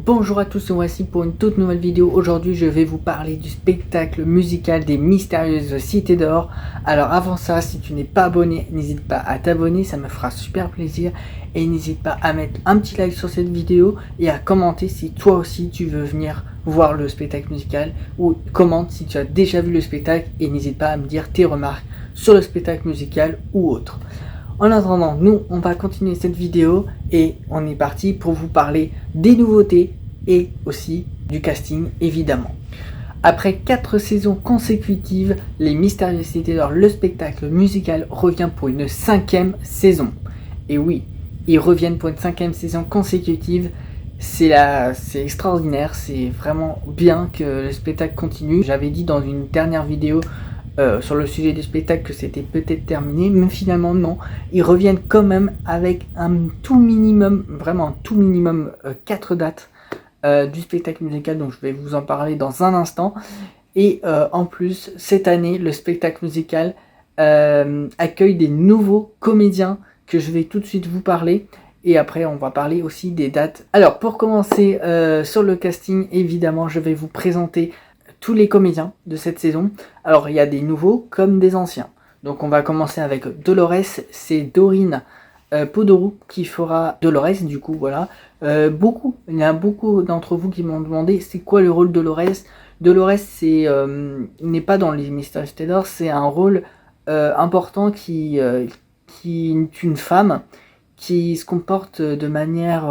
Bonjour à tous et voici pour une toute nouvelle vidéo. Aujourd'hui je vais vous parler du spectacle musical des Mystérieuses Cités d'Or. Alors avant ça, si tu n'es pas abonné, n'hésite pas à t'abonner, ça me fera super plaisir. Et n'hésite pas à mettre un petit like sur cette vidéo et à commenter si toi aussi tu veux venir voir le spectacle musical. Ou commente si tu as déjà vu le spectacle et n'hésite pas à me dire tes remarques sur le spectacle musical ou autre. En attendant, nous, on va continuer cette vidéo et on est parti pour vous parler des nouveautés et aussi du casting, évidemment. Après 4 saisons consécutives, les Mystérieuses Cités d'Or, le spectacle musical, revient pour une 5e saison. Et oui, ils reviennent pour une 5e saison consécutive. C'est extraordinaire, c'est vraiment bien que le spectacle continue. J'avais dit dans une dernière vidéo sur le sujet du spectacle que c'était peut-être terminé, mais finalement non, ils reviennent quand même avec un tout minimum, vraiment un tout minimum 4 dates du spectacle musical, donc je vais vous en parler dans un instant. Et en plus, cette année, le spectacle musical accueille des nouveaux comédiens que je vais tout de suite vous parler. Et après, on va parler aussi des dates. Alors, pour commencer sur le casting, évidemment, je vais vous présenter tous les comédiens de cette saison. Alors il y a des nouveaux comme des anciens. Donc on va commencer avec Dolores, c'est Dorine Podorou qui fera Dolores, du coup voilà. Il y a beaucoup d'entre vous qui m'ont demandé c'est quoi le rôle de Dolores. Dolores n'est pas dans les Mystérieuses Cités d'Or, c'est un rôle important qui est une femme qui se comporte de manière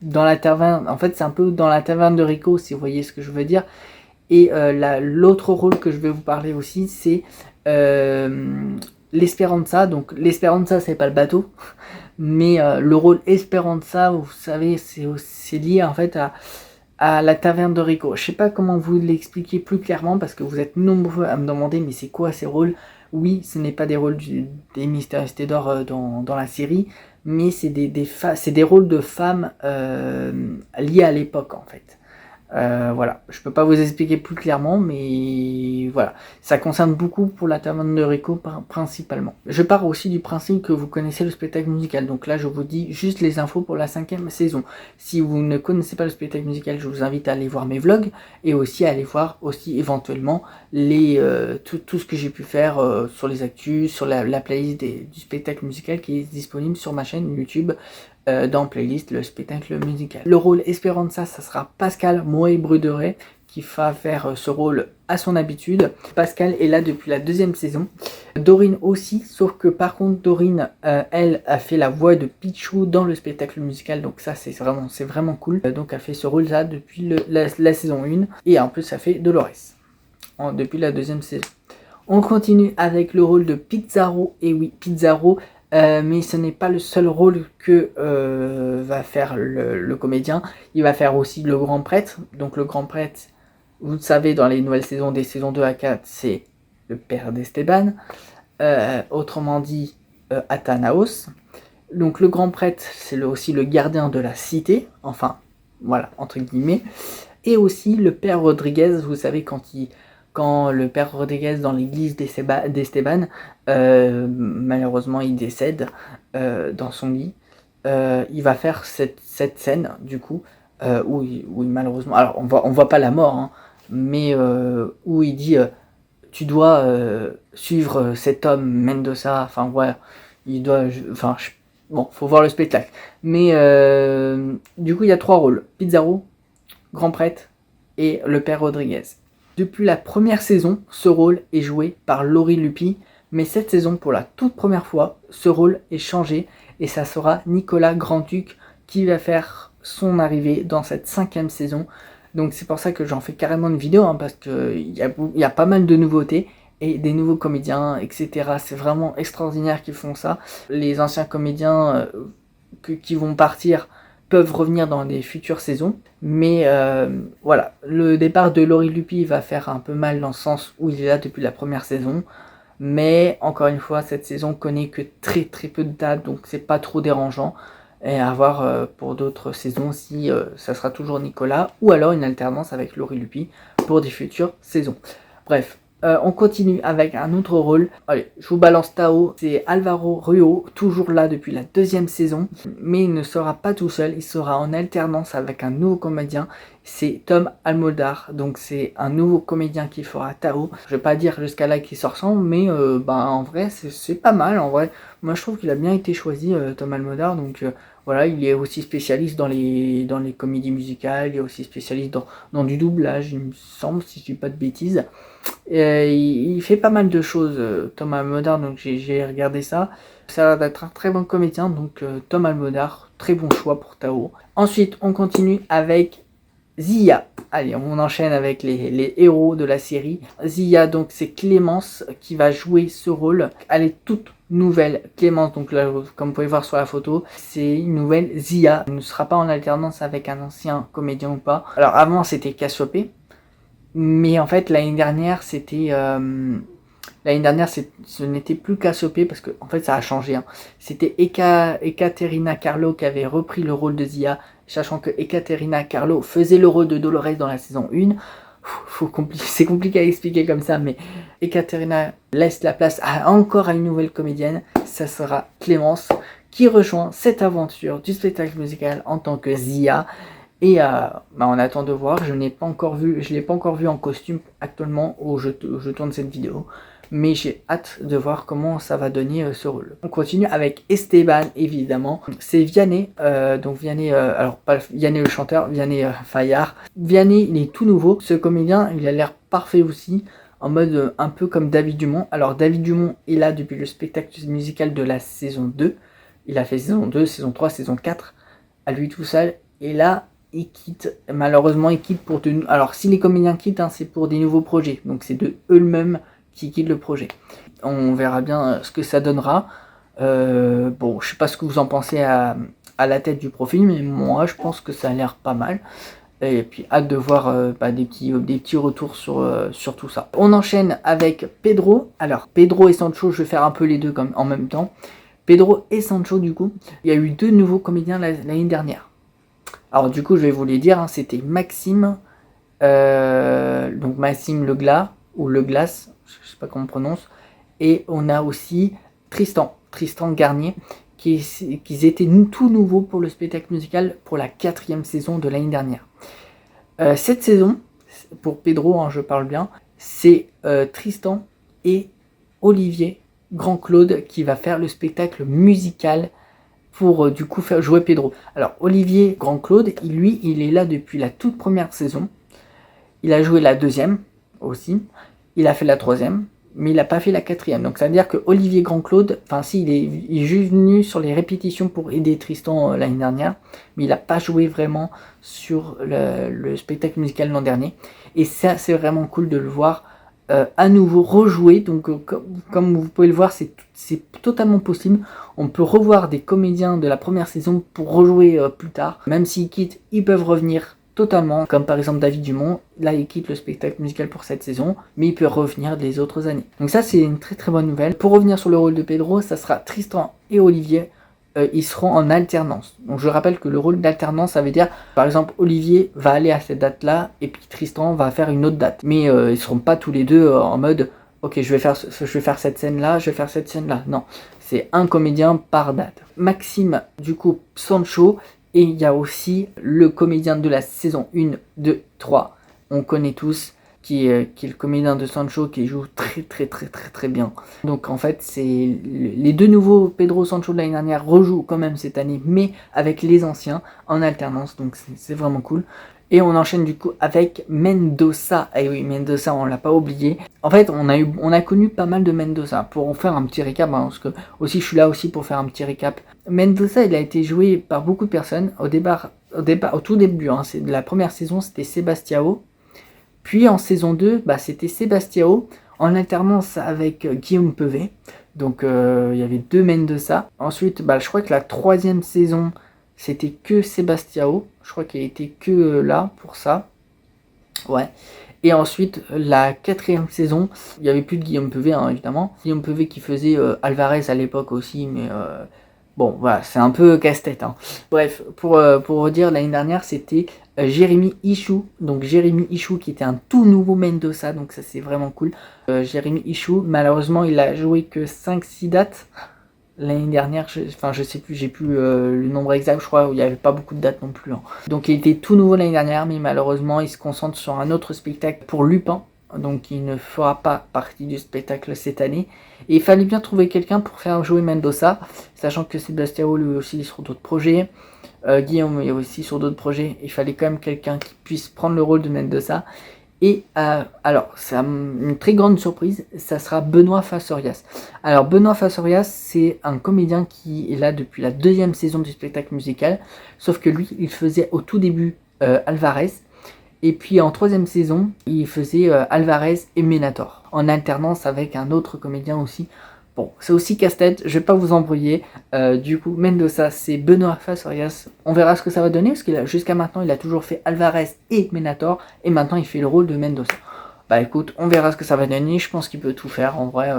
dans la taverne. En fait, c'est un peu dans la taverne de Rico, si vous voyez ce que je veux dire. Et l'autre rôle que je vais vous parler aussi, c'est l'Esperanza. Donc l'Esperanza, c'est pas le bateau, mais le rôle Esperanza, vous savez, c'est lié en fait à la taverne de Rico. Je sais pas comment vous l'expliquer plus clairement parce que vous êtes nombreux à me demander mais c'est quoi ces rôles. Oui, ce n'est pas des rôles des Mystérieuses Cités d'Or dans la série, mais c'est des rôles de femmes liés à l'époque en fait. Voilà, je peux pas vous expliquer plus clairement, mais voilà, ça concerne beaucoup pour la taverne de Rico principalement. Je pars aussi du principe que vous connaissez le spectacle musical, donc là je vous dis juste les infos pour la 5e saison. Si vous ne connaissez pas le spectacle musical, je vous invite à aller voir mes vlogs et aussi à aller voir aussi éventuellement tout ce que j'ai pu faire sur les actus, sur la playlist du spectacle musical qui est disponible sur ma chaîne YouTube. Dans playlist le spectacle musical. Le rôle Esperanza, ça sera Pascal Moët-Bruderet qui va faire ce rôle à son habitude. Pascal est là depuis la 2e saison. Dorine aussi, sauf que par contre Dorine, elle a fait la voix de Pichou dans le spectacle musical, donc ça c'est vraiment cool. Donc elle fait ce rôle là depuis la saison 1 et en plus ça fait Dolores depuis la 2e saison. On continue avec le rôle de Pizarro, et oui Pizarro, mais ce n'est pas le seul rôle que va faire le comédien. Il va faire aussi le grand prêtre. Donc le grand prêtre, vous le savez, dans les nouvelles saisons, des saisons 2 à 4, c'est le père d'Esteban. Autrement dit, Athanaos. Donc le grand prêtre, c'est aussi le gardien de la cité. Enfin, voilà, entre guillemets. Et aussi le père Rodriguez, vous savez, quand le père Rodriguez dans l'église d'Esteban, malheureusement il décède dans son lit, il va faire cette scène du coup où malheureusement, alors on voit pas la mort, hein, mais où il dit tu dois suivre cet homme Mendoza, enfin voilà, il doit, bon, faut voir le spectacle, mais du coup il y a 3 rôles: Pizarro, grand prêtre et le père Rodriguez. Depuis la première saison, ce rôle est joué par Laurie Lupi, mais cette saison, pour la toute première fois, ce rôle est changé et ça sera Nicolas Grand-Duc qui va faire son arrivée dans cette 5e saison. Donc c'est pour ça que j'en fais carrément une vidéo, hein, parce qu'il y a pas mal de nouveautés et des nouveaux comédiens, etc. C'est vraiment extraordinaire qu'ils font ça. Les anciens comédiens qui vont partir peuvent revenir dans des futures saisons, mais voilà, le départ de Laurie Lupi va faire un peu mal dans le sens où il est là depuis la première saison, mais encore une fois cette saison connaît que très peu de dates, donc c'est pas trop dérangeant. Et à voir pour d'autres saisons si ça sera toujours Nicolas ou alors une alternance avec Laurie Lupi pour des futures saisons. Bref, On continue avec un autre rôle. Allez, je vous balance Tao. C'est Alvaro Ruo, toujours là depuis la 2e saison. Mais il ne sera pas tout seul, il sera en alternance avec un nouveau comédien. C'est Tom Almodar, donc c'est un nouveau comédien qui fera Tao. Je vais pas dire jusqu'à là qu'il se ressemble, mais en vrai c'est pas mal. En vrai, moi je trouve qu'il a bien été choisi, Tom Almodar. Donc voilà, il est aussi spécialiste dans les comédies musicales, il est aussi spécialiste dans du doublage, il me semble, si je dis pas de bêtises. Il fait pas mal de choses, Tom Almodar, donc j'ai regardé ça. Ça a l'air d'être un très bon comédien, donc Tom Almodar, très bon choix pour Tao. Ensuite, on continue avec Zia. Allez, on enchaîne avec les héros de la série. Zia, donc c'est Clémence qui va jouer ce rôle. Elle est toute nouvelle. Clémence, donc là, comme vous pouvez voir sur la photo, c'est une nouvelle Zia. Elle ne sera pas en alternance avec un ancien comédien ou pas. Alors avant, c'était Cassiopée. Mais en fait, l'année dernière, ce n'était plus Cassiopée parce que en fait, ça a changé. Hein. C'était Ekaterina Carlo qui avait repris le rôle de Zia, sachant que Ekaterina Carlo faisait le rôle de Dolores dans la saison 1. C'est compliqué à expliquer comme ça, mais Ekaterina laisse la place encore à une nouvelle comédienne. Ça sera Clémence qui rejoint cette aventure du spectacle musical en tant que Zia. Et on attend de voir, je ne l'ai pas encore vu en costume actuellement où je tourne cette vidéo, mais j'ai hâte de voir comment ça va donner ce rôle. On continue avec Esteban, évidemment, c'est Vianney, donc Vianney, alors pas Vianney le chanteur, Vianney Fayard. Vianney, il est tout nouveau, ce comédien, il a l'air parfait aussi, en mode un peu comme David Dumont. Alors David Dumont est là depuis le spectacle musical de la saison 2, il a fait saison 2, saison 3, saison 4, à lui tout seul, et là, il quitte, malheureusement il quitte pour de... Alors si les comédiens quittent, c'est pour des nouveaux projets, donc c'est de eux-mêmes qui quittent le projet. On verra bien ce que ça donnera. Bon, je sais pas ce que vous en pensez à la tête du profil, mais moi je pense que ça a l'air pas mal. Et puis hâte de voir des petits retours sur tout ça. On enchaîne avec Pedro. Alors Pedro et Sancho, je vais faire un peu les deux en même temps. Pedro et Sancho, du coup, il y a eu 2 nouveaux comédiens l'année dernière. Alors du coup, je vais vous les dire, c'était Maxime, donc Maxime Leglas, ou Leglas, je sais pas comment on prononce, et on a aussi Tristan Garnier, qui étaient tout nouveaux pour le spectacle musical pour la 4e saison de l'année dernière. Cette saison, pour Pedro, je parle bien, c'est Tristan et Olivier Grand-Claude qui va faire le spectacle musical pour du coup faire jouer Pedro. Alors Olivier Grand-Claude, lui, il est là depuis la toute première saison. Il a joué la 2e aussi. Il a fait la 3e, mais il n'a pas fait la 4e. Donc ça veut dire que Olivier Grand-Claude, il est juste venu sur les répétitions pour aider Tristan l'année dernière, mais il n'a pas joué vraiment sur le spectacle musical l'an dernier. Et ça, c'est vraiment cool de le voir à nouveau rejouer. Donc comme vous pouvez le voir, c'est totalement possible. On peut revoir des comédiens de la première saison pour rejouer plus tard. Même s'ils quittent, ils peuvent revenir totalement. Comme par exemple David Dumont, là il quitte le spectacle musical pour cette saison, mais il peut revenir les autres années. Donc ça c'est une très très bonne nouvelle. Pour revenir sur le rôle de Pedro, ça sera Tristan et Olivier. Ils seront en alternance. Donc je rappelle que le rôle d'alternance, ça veut dire, par exemple, Olivier va aller à cette date-là, et puis Tristan va faire une autre date. Mais ils seront pas tous les deux en mode, ok, je vais faire cette scène-là, je vais faire cette scène-là. Non, c'est un comédien par date. Maxime, du coup, Sancho, et il y a aussi le comédien de la saison 1, 2, 3. On connaît tous, qui est le comédien de Sancho, qui joue très très très très très bien. Donc en fait, c'est les 2 nouveaux Pedro Sancho de l'année dernière rejouent quand même cette année, mais avec les anciens en alternance, donc c'est vraiment cool. Et on enchaîne du coup avec Mendoza. Et oui, Mendoza, on l'a pas oublié. En fait, on a connu pas mal de Mendoza. Pour en faire un petit récap, parce que aussi je suis là aussi pour faire un petit récap. Mendoza, il a été joué par beaucoup de personnes. Au tout début, c'est de la première saison, c'était Sebastiao. Puis en saison 2, c'était Sebastiao en alternance avec Guillaume Pevet. Donc il y avait 2 Mendoza. Ensuite, je crois que la 3e saison, c'était que Sebastiao. Je crois qu'il était que là pour ça. Ouais. Et ensuite, la 4e saison, il n'y avait plus de Guillaume Pevet, évidemment. Guillaume Pevet qui faisait Alvarez à l'époque aussi, mais Bon, voilà, c'est un peu casse-tête, hein. Bref, pour vous dire, l'année dernière, c'était Jérémy Ichou. Donc Jérémy Ichou qui était un tout nouveau Mendoza, donc ça c'est vraiment cool. Jérémy Ichou, malheureusement, il a joué que 5-6 dates. L'année dernière, je sais plus, j'ai plus le nombre exact, je crois, où il n'y avait pas beaucoup de dates non plus, hein. Donc il était tout nouveau l'année dernière, mais malheureusement, il se concentre sur un autre spectacle pour Lupin. Donc il ne fera pas partie du spectacle cette année. Et il fallait bien trouver quelqu'un pour faire jouer Mendoza, sachant que Sébastien lui aussi est sur d'autres projets. Guillaume est aussi sur d'autres projets. Il fallait quand même quelqu'un qui puisse prendre le rôle de Mendoza. Et alors, c'est une très grande surprise, ça sera Benoît Fassorias. Alors, Benoît Fassorias, c'est un comédien qui est là depuis la 2e saison du spectacle musical. Sauf que lui, il faisait au tout début Alvarez. Et puis en 3e saison, il faisait Alvarez et Ménator, en alternance avec un autre comédien aussi. Bon, c'est aussi casse-tête, je vais pas vous embrouiller. Du coup, Mendoza, c'est Benoît Fassorias. On verra ce que ça va donner, parce qu'il jusqu'à maintenant, il a toujours fait Alvarez et Ménator, et maintenant, il fait le rôle de Mendoza. Bah écoute, on verra ce que ça va donner. Je pense qu'il peut tout faire, en vrai.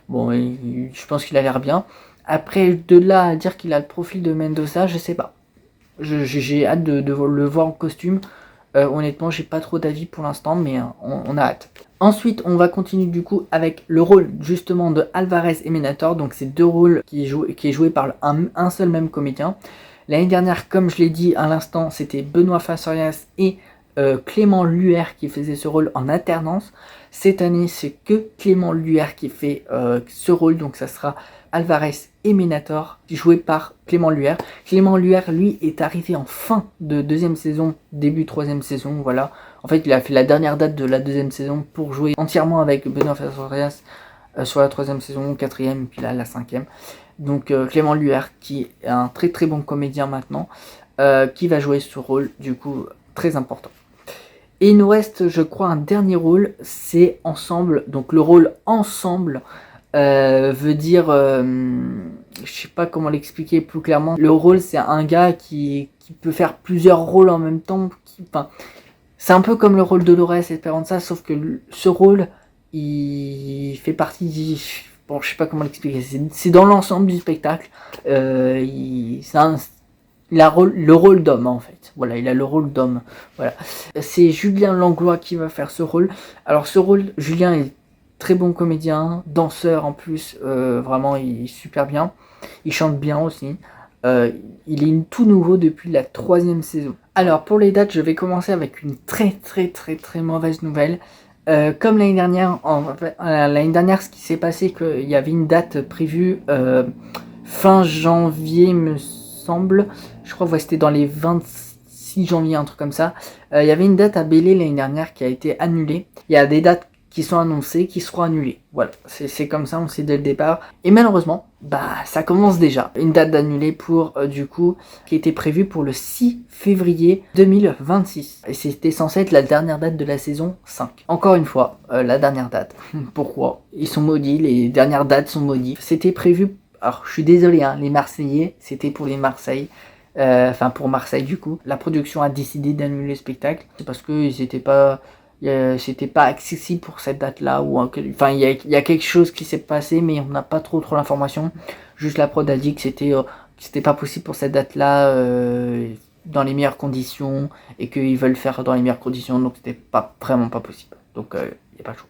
Bon, je pense qu'il a l'air bien. Après, de là à dire qu'il a le profil de Mendoza, je sais pas. J'ai hâte de le voir en costume. Honnêtement, j'ai pas trop d'avis pour l'instant, mais on a hâte. Ensuite, on va continuer du coup avec le rôle justement de Alvarez et Ménator. Donc, c'est 2 rôles qui est joué par un seul même comédien. L'année dernière, comme je l'ai dit à l'instant, c'était Benoît Fassorias et Clément Luer qui faisait ce rôle en alternance. Cette année, c'est que Clément Luer qui fait ce rôle, donc ça sera Alvarez et Ménator, joué par Clément Luer. Clément Luer, lui, est arrivé en fin de 2e saison, début 3e saison, voilà. En fait, il a fait la dernière date de la 2e saison pour jouer entièrement avec Benoît Fassorias sur la 3e saison, 4e, puis là, la 5e. Donc Clément Luer, qui est un très très bon comédien maintenant, qui va jouer ce rôle, du coup, très important. Et il nous reste, je crois, un dernier rôle, c'est Ensemble. Donc le rôle Ensemble veut dire, je sais pas comment l'expliquer plus clairement. Le rôle, c'est un gars qui peut faire plusieurs rôles en même temps. C'est un peu comme le rôle de Dolores Esperanza, sauf que ce rôle, il fait partie du... Bon, je sais pas comment l'expliquer. C'est dans l'ensemble du spectacle. Il a le rôle d'homme en fait. Voilà, il a le rôle d'homme. Voilà. C'est Julien Langlois qui va faire ce rôle. Alors ce rôle, Julien est très bon comédien, danseur en plus. Vraiment, il est super bien. Il chante bien aussi. Il est tout nouveau depuis la 3e saison. Alors pour les dates, je vais commencer avec une très très très très mauvaise nouvelle. Comme l'année dernière, ce qui s'est passé, qu'il y avait une date prévue fin janvier, me semble. Je crois que c'était dans les 26 janvier, un truc comme ça. Il y avait une date à Belley l'année dernière qui a été annulée. Il y a des dates qui sont annoncées, qui seront annulées. Voilà, c'est comme ça, on sait dès le départ. Et malheureusement, ça commence déjà. Une date d'annulée pour, du coup, qui était prévue pour le 6 février 2026. Et c'était censé être la dernière date de la saison 5. Encore une fois, la dernière date. Pourquoi? Ils sont maudits, les dernières dates sont maudites. C'était prévu, alors je suis désolé, hein, les Marseillais, c'était pour les Marseilles. Pour Marseille du coup. La production a décidé d'annuler le spectacle. C'est parce que c'était pas accessible pour cette date-là, ou enfin il y a quelque chose qui s'est passé, mais on n'a pas trop l'information. Juste la prod a dit que c'était pas possible pour cette date-là dans les meilleures conditions, et qu'ils veulent faire dans les meilleures conditions, donc c'était vraiment pas possible. Donc il n'y a pas le choix.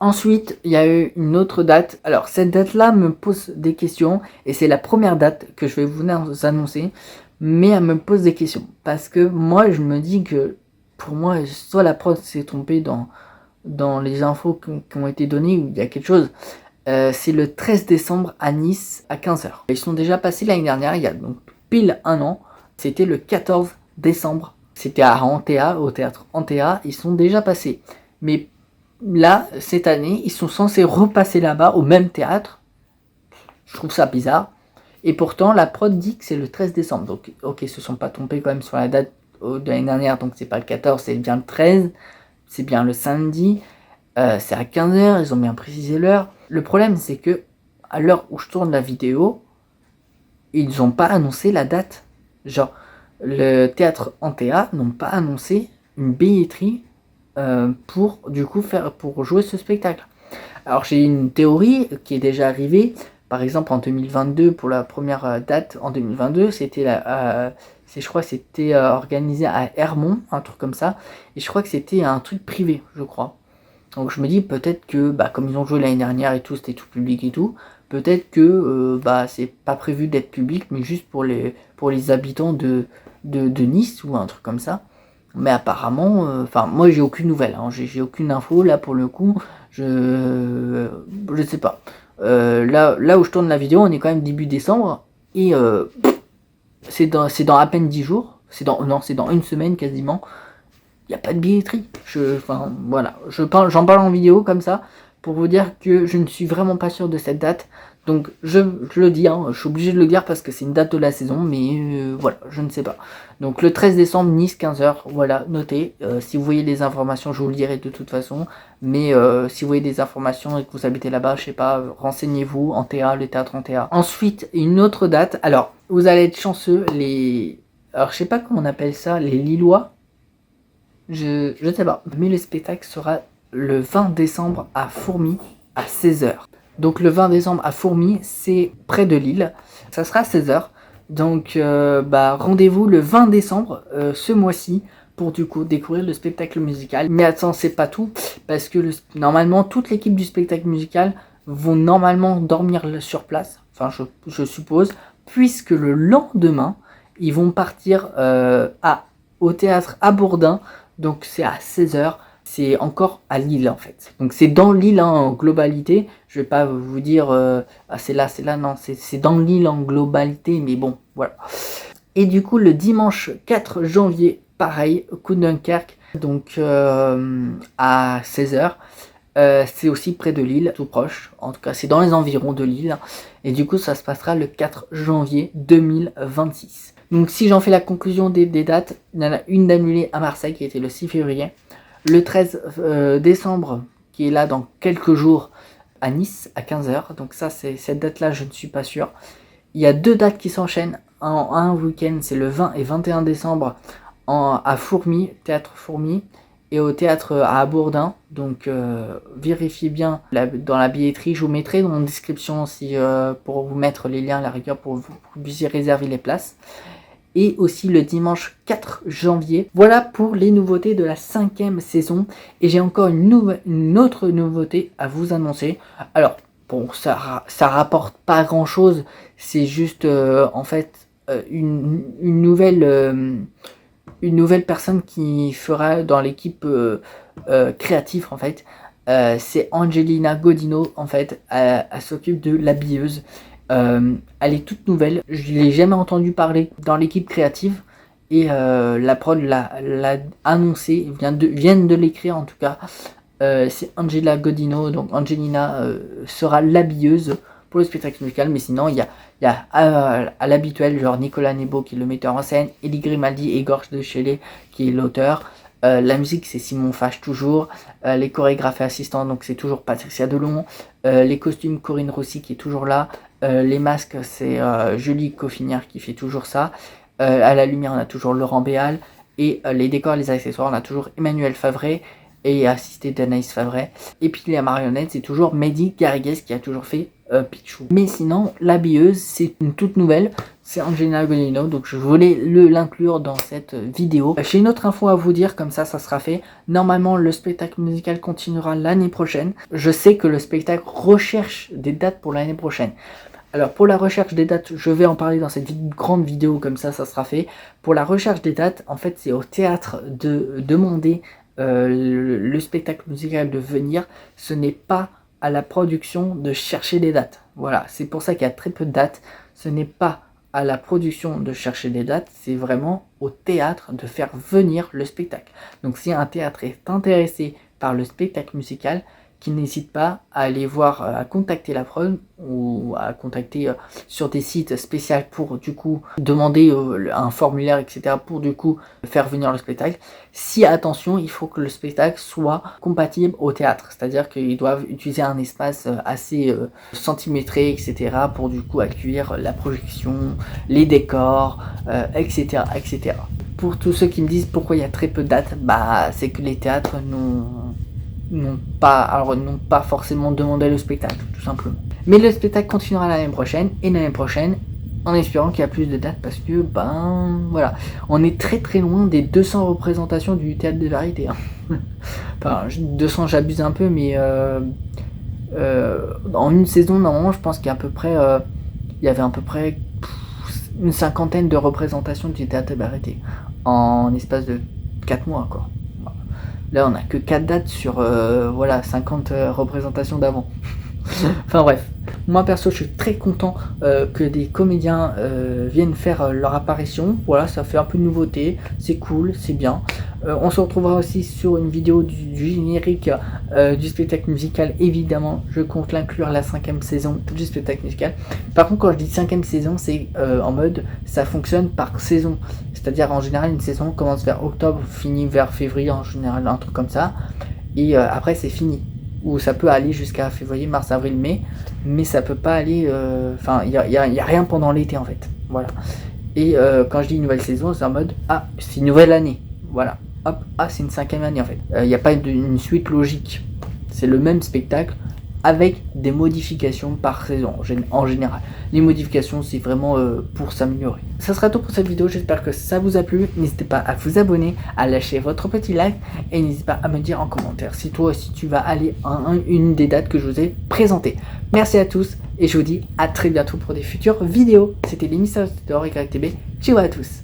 Ensuite, il y a eu une autre date. Alors cette date-là me pose des questions, et c'est la première date que je vais vous annoncer, mais elle me pose des questions parce que moi je me dis que pour moi, soit la prod s'est trompée dans les infos qui ont été données, ou il y a quelque chose. C'est le 13 décembre à Nice à 15h. Ils sont déjà passés l'année dernière, il y a donc pile un an. C'était le 14 décembre. C'était à Antea, au théâtre Antea. Ils sont déjà passés. Mais là, cette année, ils sont censés repasser là-bas, au même théâtre. Je trouve ça bizarre. Et pourtant, la prod dit que c'est le 13 décembre. Donc, ok, ils se sont pas trompés quand même sur la date de l'année dernière, donc c'est pas le 14, c'est bien le 13, c'est bien le samedi, c'est à 15h, ils ont bien précisé l'heure. Le problème, c'est que à l'heure où je tourne la vidéo, ils n'ont pas annoncé la date. Genre, le théâtre Antea n'ont pas annoncé une billetterie pour jouer ce spectacle. Alors j'ai une théorie qui est déjà arrivée. Par exemple, en 2022, pour la première date, en 2022, c'était je crois que c'était organisé à Hermont, un truc comme ça. Et je crois que c'était un truc privé, je crois. Donc je me dis peut-être que, comme ils ont joué l'année dernière et tout, c'était tout public et tout, peut-être que c'est pas prévu d'être public, mais juste pour les habitants de Nice ou un truc comme ça. Mais apparemment, moi j'ai aucune nouvelle, hein, j'ai aucune info là pour le coup, je sais pas. Là où je tourne la vidéo, on est quand même début décembre et c'est dans à peine 10 jours, c'est dans une semaine quasiment. Il n'y a pas de billetterie. Voilà, j'en parle en vidéo comme ça pour vous dire que je ne suis vraiment pas sûr de cette date. Donc je le dis, hein, je suis obligé de le dire parce que c'est une date de la saison, mais voilà, je ne sais pas. Donc le 13 décembre, Nice, 15h, voilà, notez. Si vous voyez des informations, je vous le dirai de toute façon. Mais si vous voyez des informations et que vous habitez là-bas, je sais pas, renseignez-vous en TA, le théâtre en TA. Ensuite, une autre date. Alors, vous allez être chanceux, alors je sais pas comment on appelle ça, les Lillois. Je ne sais pas. Mais le spectacle sera le 20 décembre à Fourmies à 16h. Donc le 20 décembre à Fourmies, c'est près de Lille. Ça sera à 16h. Donc rendez-vous le 20 décembre ce mois-ci pour du coup découvrir le spectacle musical. Mais attends, c'est pas tout. Parce que normalement, toute l'équipe du spectacle musical vont normalement dormir sur place. Enfin, je suppose. Puisque le lendemain, ils vont partir au théâtre à Bourdin. Donc c'est à 16h, c'est encore à Lille en fait. Donc c'est dans Lille en globalité, je vais pas vous dire c'est là, non, c'est dans Lille en globalité, mais bon, voilà. Et du coup le dimanche 4 janvier, pareil, coup de Dunkerque, donc à 16h. C'est aussi près de Lille, tout proche, en tout cas c'est dans les environs de Lille, et du coup ça se passera le 4 janvier 2026. Donc si j'en fais la conclusion des dates, il y en a une d'annulée à Marseille qui était le 6 février, le 13 décembre qui est là dans quelques jours à Nice à 15h, donc ça c'est cette date là je ne suis pas sûr. Il y a deux dates qui s'enchaînent en un week-end, c'est le 20 et 21 décembre à Fourmies, théâtre Fourmies, et au théâtre à Bourdin. Donc vérifiez bien dans la billetterie, je vous mettrai dans la description pour vous mettre les liens à la rigueur pour que vous puissiez réserver les places. Et aussi le dimanche 4 janvier. Voilà pour les nouveautés de la 5e saison. Et j'ai encore une autre nouveauté à vous annoncer. Alors, bon, ça rapporte pas grand chose. C'est juste, en fait, une nouvelle personne qui fera dans l'équipe créative, en fait. C'est Angelina Godino, en fait. Elle s'occupe de l'habilleuse. Elle est toute nouvelle, je l'ai jamais entendu parler dans l'équipe créative et la prod l'a annoncé, viennent de l'écrire en tout cas. C'est Angela Godino, donc Angelina sera l'habilleuse pour le spectacle musical, mais sinon il y a à l'habituel genre Nicolas Nebo qui est le metteur en scène, Elie Grimaldi et Gorge de Chélet qui est l'auteur. La musique c'est Simon Fache toujours, les chorégraphes et assistants donc c'est toujours Patricia Delon, les costumes Corinne Rossi qui est toujours là, les masques c'est Julie Coffinière qui fait toujours ça, à la lumière on a toujours Laurent Béal, et les décors et les accessoires on a toujours Emmanuel Favret et assisté d'Anaïs Favret, et puis les marionnettes c'est toujours Mehdi Garrigues qui a toujours fait Pichou. Mais sinon l'habilleuse c'est une toute nouvelle, c'est Angelina Godino, donc je voulais l'inclure dans cette vidéo. J'ai une autre info à vous dire, comme ça sera fait. Normalement le spectacle musical continuera l'année prochaine. Je sais que le spectacle recherche des dates pour l'année prochaine. Alors pour la recherche des dates, je vais en parler dans cette grande vidéo, comme ça sera fait. Pour la recherche des dates, en fait c'est au théâtre de demander le spectacle musical de venir. Ce n'est pas à la production de chercher des dates. Voilà, c'est pour ça qu'il y a très peu de dates. Ce n'est pas à la production de chercher des dates, c'est vraiment au théâtre de faire venir le spectacle. Donc si un théâtre est intéressé par le spectacle musical, qu'il n'hésite pas à aller voir, à contacter la prod ou à contacter sur des sites spéciaux pour du coup demander un formulaire, etc. pour du coup faire venir le spectacle. Si attention, il faut que le spectacle soit compatible au théâtre, c'est-à-dire qu'ils doivent utiliser un espace assez centimétré, etc. pour du coup accueillir la projection, les décors, etc., etc. Pour tous ceux qui me disent pourquoi il y a très peu de dates, c'est que les théâtres n'ont pas forcément demandé le spectacle, tout simplement. Mais le spectacle continuera l'année prochaine, et l'année prochaine, en espérant qu'il y a plus de dates, parce que, voilà, on est très très loin des 200 représentations du théâtre de variété. Hein. Enfin, 200 j'abuse un peu, mais en une saison, normalement, je pense qu'il y a à peu près, il y avait à peu près une cinquantaine de représentations du théâtre de variété, en espace de 4 mois, quoi. Là, on a que 4 dates sur, voilà, 50 représentations d'avant. Enfin bref, moi perso je suis très content que des comédiens viennent faire leur apparition. Voilà, ça fait un peu de nouveauté, c'est cool, c'est bien. On se retrouvera aussi sur une vidéo du générique du spectacle musical. Évidemment, je compte l'inclure la 5e saison du spectacle musical. Par contre, quand je dis 5e saison, c'est en mode ça fonctionne par saison. C'est-à-dire en général une saison commence vers octobre, finit vers février en général, un truc comme ça. Et après c'est fini. Ou ça peut aller jusqu'à février, mars, avril, mai, mais ça peut pas aller, enfin, il y a rien pendant l'été en fait, voilà. Et quand je dis une nouvelle saison, c'est en mode, ah, c'est une nouvelle année, voilà, hop, ah, c'est une 5e année en fait. Il n'y a pas une suite logique, c'est le même spectacle, avec des modifications par saison en général. Les modifications, c'est vraiment pour s'améliorer. Ça sera tout pour cette vidéo, j'espère que ça vous a plu. N'hésitez pas à vous abonner, à lâcher votre petit like et n'hésitez pas à me dire en commentaire si toi aussi tu vas aller à une des dates que je vous ai présentées. Merci à tous et je vous dis à très bientôt pour des futures vidéos. C'était l'émission de YTB. Ciao à tous.